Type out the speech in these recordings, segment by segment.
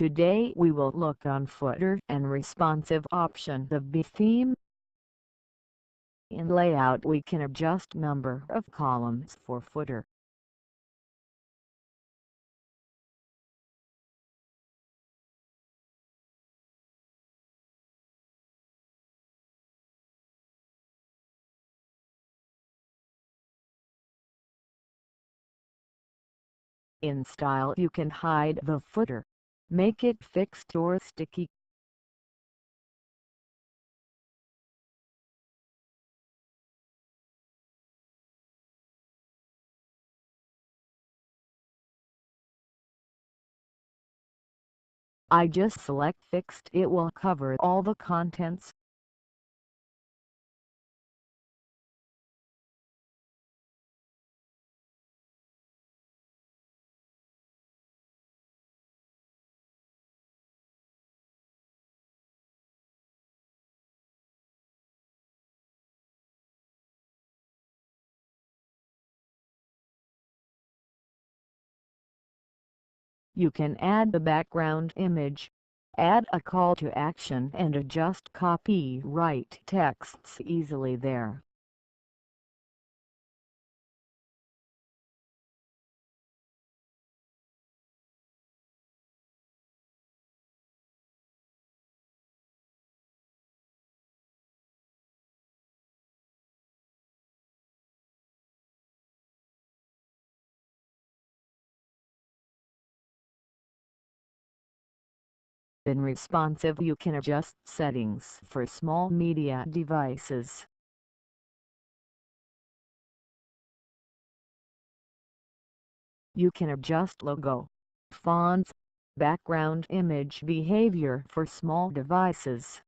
Today we will look on footer and responsive option of Betheme. In layout we can adjust number of columns for footer. In style you can hide the footer, make it fixed or sticky. I just select fixed, it will cover all the contents. You can add the background image, add a call to action and adjust copyright texts easily there. In responsive you can adjust settings for small media devices. You can adjust logo, fonts, background image behavior for small devices.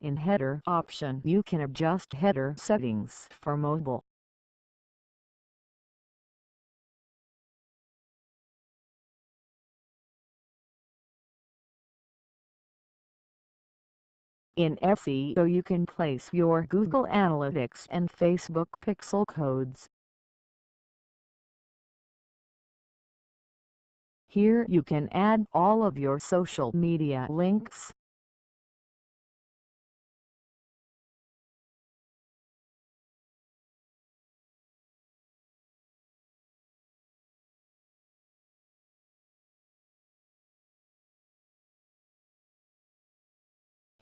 In header option you can adjust header settings for mobile. In SEO you can place your Google Analytics and Facebook pixel codes. Here you can add all of your social media links.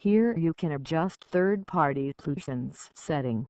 Here you can adjust third-party plugins setting.